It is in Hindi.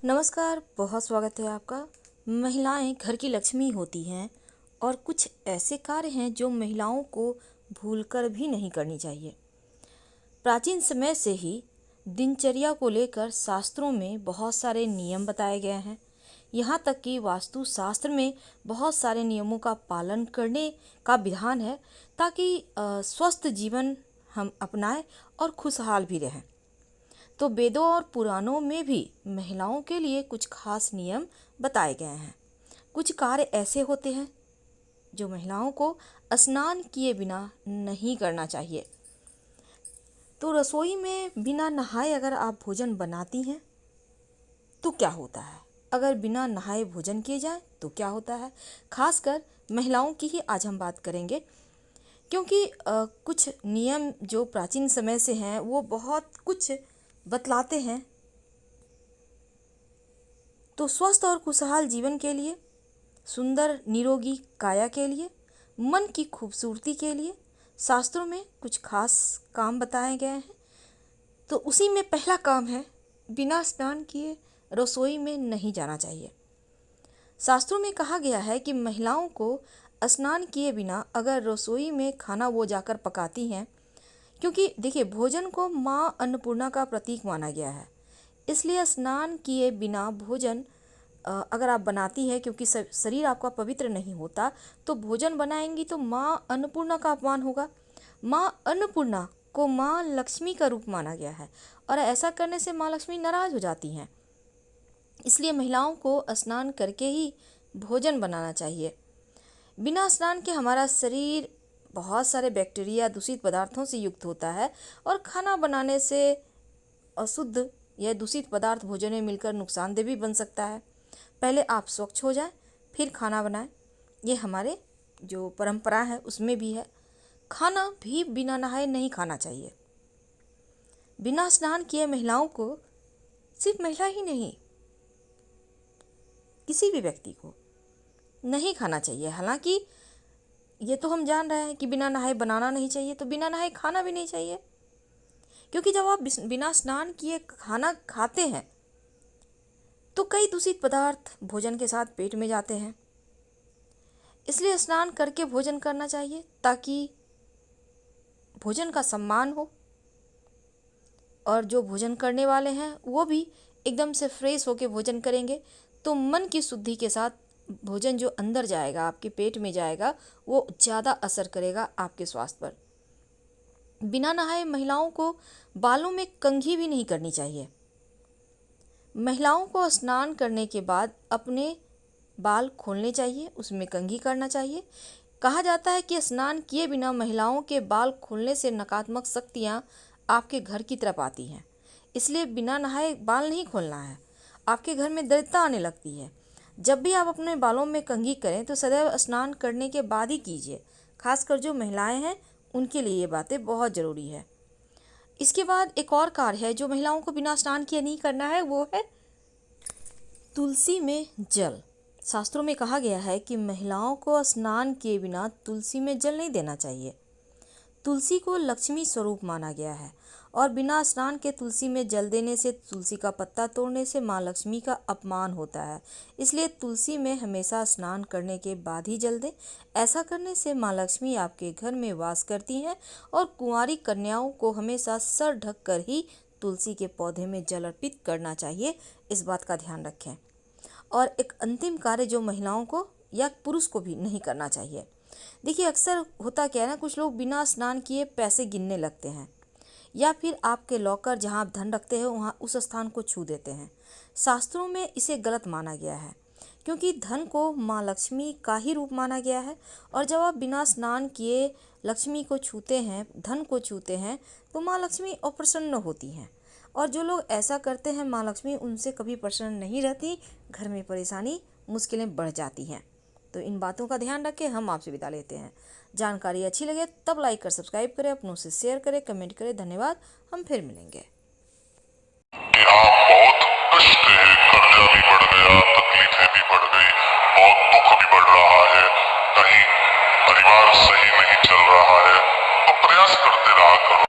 नमस्कार, बहुत स्वागत है आपका। महिलाएं घर की लक्ष्मी होती हैं और कुछ ऐसे कार्य हैं जो महिलाओं को भूलकर भी नहीं करनी चाहिए। प्राचीन समय से ही दिनचर्या को लेकर शास्त्रों में बहुत सारे नियम बताए गए हैं। यहाँ तक कि वास्तु शास्त्र में बहुत सारे नियमों का पालन करने का विधान है ताकि स्वस्थ जीवन हम अपनाएं और खुशहाल भी रहें। तो वेदों और पुराणों में भी महिलाओं के लिए कुछ खास नियम बताए गए हैं। कुछ कार्य ऐसे होते हैं जो महिलाओं को स्नान किए बिना नहीं करना चाहिए। तो रसोई में बिना नहाए अगर आप भोजन बनाती हैं तो क्या होता है, अगर बिना नहाए भोजन किए जाए तो क्या होता है। खासकर महिलाओं की ही आज हम बात करेंगे, क्योंकि कुछ नियम जो प्राचीन समय से हैं वो बहुत कुछ बतलाते हैं। तो स्वस्थ और खुशहाल जीवन के लिए, सुंदर निरोगी काया के लिए, मन की खूबसूरती के लिए शास्त्रों में कुछ खास काम बताए गए हैं। तो उसी में पहला काम है, बिना स्नान किए रसोई में नहीं जाना चाहिए। शास्त्रों में कहा गया है कि महिलाओं को स्नान किए बिना अगर रसोई में खाना वो जाकर पकाती हैं, क्योंकि देखिए भोजन को माँ अन्नपूर्णा का प्रतीक माना गया है, इसलिए स्नान किए बिना भोजन अगर आप बनाती है, क्योंकि शरीर आपका पवित्र नहीं होता, तो भोजन बनाएंगी तो माँ अन्नपूर्णा का अपमान होगा। माँ अन्नपूर्णा को माँ लक्ष्मी का रूप माना गया है और ऐसा करने से माँ लक्ष्मी नाराज हो जाती हैं। इसलिए महिलाओं को स्नान करके ही भोजन बनाना चाहिए। बिना स्नान के हमारा शरीर बहुत सारे बैक्टीरिया, दूषित पदार्थों से युक्त होता है और खाना बनाने से अशुद्ध या दूषित पदार्थ भोजन में मिलकर नुकसानदेह भी बन सकता है। पहले आप स्वच्छ हो जाएं, फिर खाना बनाएं। ये हमारे जो परंपरा है उसमें भी है। खाना भी बिना नहाए नहीं खाना चाहिए। बिना स्नान किए महिलाओं को, सिर्फ महिला ही नहीं, किसी भी व्यक्ति को नहीं खाना चाहिए। हालांकि ये तो हम जान रहे हैं कि बिना नहाए बनाना नहीं चाहिए, तो बिना नहाए खाना भी नहीं चाहिए, क्योंकि जब आप बिना स्नान किए खाना खाते हैं तो कई दूषित पदार्थ भोजन के साथ पेट में जाते हैं। इसलिए स्नान करके भोजन करना चाहिए ताकि भोजन का सम्मान हो और जो भोजन करने वाले हैं वो भी एकदम से फ्रेश होकर भोजन करेंगे। तो मन की शुद्धि के साथ भोजन जो अंदर जाएगा, आपके पेट में जाएगा, वो ज़्यादा असर करेगा आपके स्वास्थ्य पर। बिना नहाए महिलाओं को बालों में कंघी भी नहीं करनी चाहिए। महिलाओं को स्नान करने के बाद अपने बाल खोलने चाहिए, उसमें कंघी करना चाहिए। कहा जाता है कि स्नान किए बिना महिलाओं के बाल खोलने से नकारात्मक शक्तियाँ आपके घर की तरफ आती हैं, इसलिए बिना नहाए बाल नहीं खोलना है। आपके घर में दरिद्रता आने लगती है। जब भी आप अपने बालों में कंघी करें तो सदैव स्नान करने के बाद ही कीजिए। खासकर जो महिलाएं हैं उनके लिए ये बातें बहुत ज़रूरी है। इसके बाद एक और कार्य है जो महिलाओं को बिना स्नान किए नहीं करना है, वो है तुलसी में जल। शास्त्रों में कहा गया है कि महिलाओं को स्नान किए बिना तुलसी में जल नहीं देना चाहिए। तुलसी को लक्ष्मी स्वरूप माना गया है और बिना स्नान के तुलसी में जल देने से, तुलसी का पत्ता तोड़ने से माँ लक्ष्मी का अपमान होता है। इसलिए तुलसी में हमेशा स्नान करने के बाद ही जल दें। ऐसा करने से माँ लक्ष्मी आपके घर में वास करती हैं और कुंवारी कन्याओं को हमेशा सर ढक कर ही तुलसी के पौधे में जल अर्पित करना चाहिए। इस बात का ध्यान रखें। और एक अंतिम कार्य जो महिलाओं को या पुरुष को भी नहीं करना चाहिए। देखिए अक्सर होता क्या है ना, कुछ लोग बिना स्नान किए पैसे गिनने लगते हैं या फिर आपके लॉकर जहां आप धन रखते हैं वहां उस स्थान को छू देते हैं। शास्त्रों में इसे गलत माना गया है, क्योंकि धन को माँ लक्ष्मी का ही रूप माना गया है और जब आप बिना स्नान किए लक्ष्मी को छूते हैं, धन को छूते हैं, तो माँ लक्ष्मी अप्रसन्न होती हैं। और जो लोग ऐसा करते हैं माँ लक्ष्मी उनसे कभी प्रसन्न नहीं रहती, घर में परेशानी, मुश्किलें बढ़ जाती हैं। तो इन बातों का ध्यान रखें। हम आपसे विदा लेते हैं। जानकारी अच्छी लगे तब लाइक कर सब्सक्राइब करें, अपनों से शेयर करें, कमेंट करें। धन्यवाद। हम फिर मिलेंगे। कि हाँ, बहुत कष्ट है, कर्जा भी बढ़ गया, तकलीफें भी बढ़ गई, बहुत दुख भी बढ़ रहा है, कहीं परिवार सही नहीं चल रहा है, तो प्रयास करते रहा करो।